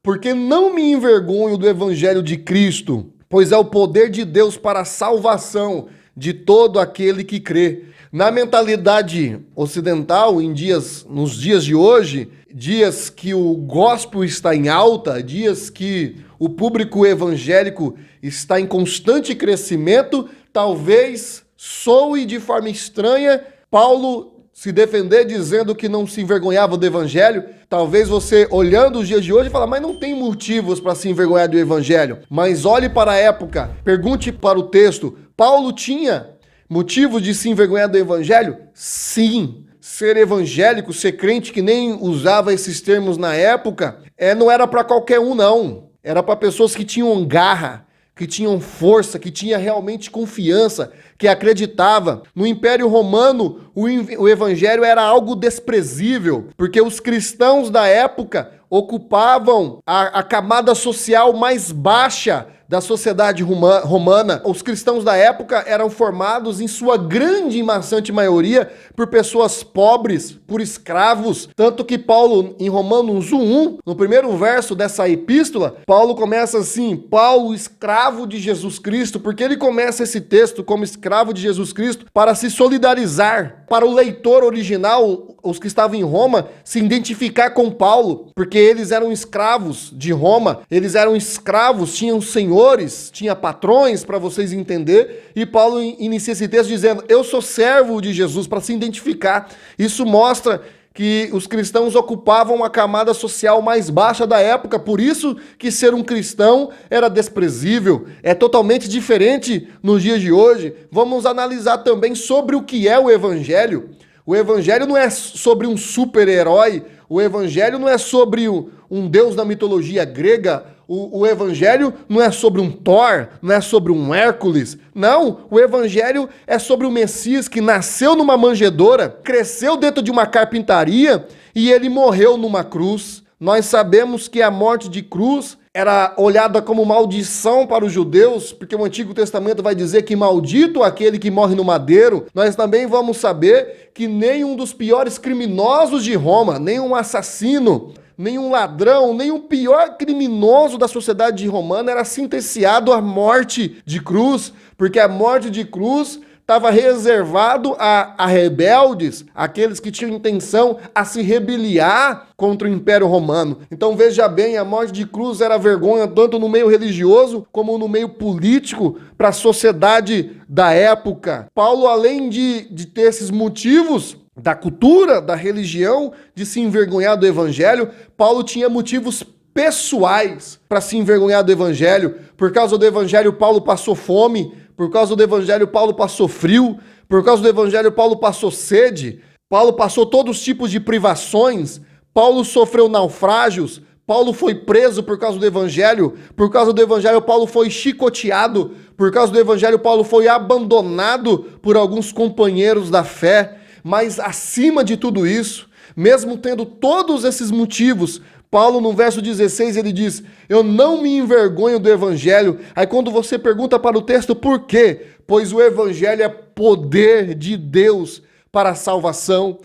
Porque não me envergonho do evangelho de Cristo, pois é o poder de Deus para a salvação de todo aquele que crê. Na mentalidade ocidental, nos dias de hoje, dias que o gospel está em alta, dias que o público evangélico está em constante crescimento, talvez soe de forma estranha Paulo se defender dizendo que não se envergonhava do evangelho. Talvez você, olhando os dias de hoje, fala, mas não tem motivos para se envergonhar do evangelho. Mas olhe para a época, pergunte para o texto, Paulo tinha motivo de se envergonhar do evangelho? Sim. Ser evangélico, ser crente que nem usava esses termos na época, não era para qualquer um, não. Era para pessoas que tinham garra, que tinham força, que tinha realmente confiança, que acreditava. No Império Romano, o evangelho era algo desprezível, porque os cristãos da época ocupavam a camada social mais baixa da sociedade romana. Os cristãos da época eram formados, em sua grande e maçante maioria, por pessoas pobres, por escravos. Tanto que Paulo, em Romanos 1:1, no primeiro verso dessa epístola, Paulo começa assim, Paulo, escravo de Jesus Cristo, porque ele começa esse texto como escravo de Jesus Cristo para se solidarizar. Para o leitor original, os que estavam em Roma, se identificar com Paulo, porque eles eram escravos de Roma, eles eram escravos, tinham senhores, tinha patrões, para vocês entenderem, e Paulo inicia esse texto dizendo, eu sou servo de Jesus, para se identificar. Isso mostra que os cristãos ocupavam a camada social mais baixa da época, por isso que ser um cristão era desprezível, é totalmente diferente nos dias de hoje. Vamos analisar também sobre o que é o evangelho. O evangelho não é sobre um super-herói, o evangelho não é sobre um deus da mitologia grega, o evangelho não é sobre um Thor, não é sobre um Hércules. Não, o evangelho é sobre o Messias que nasceu numa manjedoura, cresceu dentro de uma carpintaria e ele morreu numa cruz. Nós sabemos que a morte de cruz era olhada como maldição para os judeus, porque o Antigo Testamento vai dizer que maldito aquele que morre no madeiro. Nós também vamos saber que nenhum dos piores criminosos de Roma, nenhum assassino, nenhum ladrão, nenhum pior criminoso da sociedade romana era sentenciado à morte de cruz, porque a morte de cruz estava reservado a rebeldes, aqueles que tinham intenção a se rebeliar contra o Império Romano. Então veja bem, a morte de cruz era vergonha tanto no meio religioso como no meio político para a sociedade da época. Paulo, além de ter esses motivos da cultura, da religião, de se envergonhar do evangelho, Paulo tinha motivos pessoais para se envergonhar do evangelho. Por causa do evangelho, Paulo passou fome. Por causa do evangelho, Paulo passou frio. Por causa do evangelho, Paulo passou sede. Paulo passou todos os tipos de privações. Paulo sofreu naufrágios. Paulo foi preso por causa do evangelho. Por causa do evangelho, Paulo foi chicoteado. Por causa do evangelho, Paulo foi abandonado por alguns companheiros da fé. Mas acima de tudo isso, mesmo tendo todos esses motivos, Paulo, no verso 16, ele diz, eu não me envergonho do evangelho. Aí quando você pergunta para o texto, por quê? Pois o evangelho é poder de Deus para a salvação.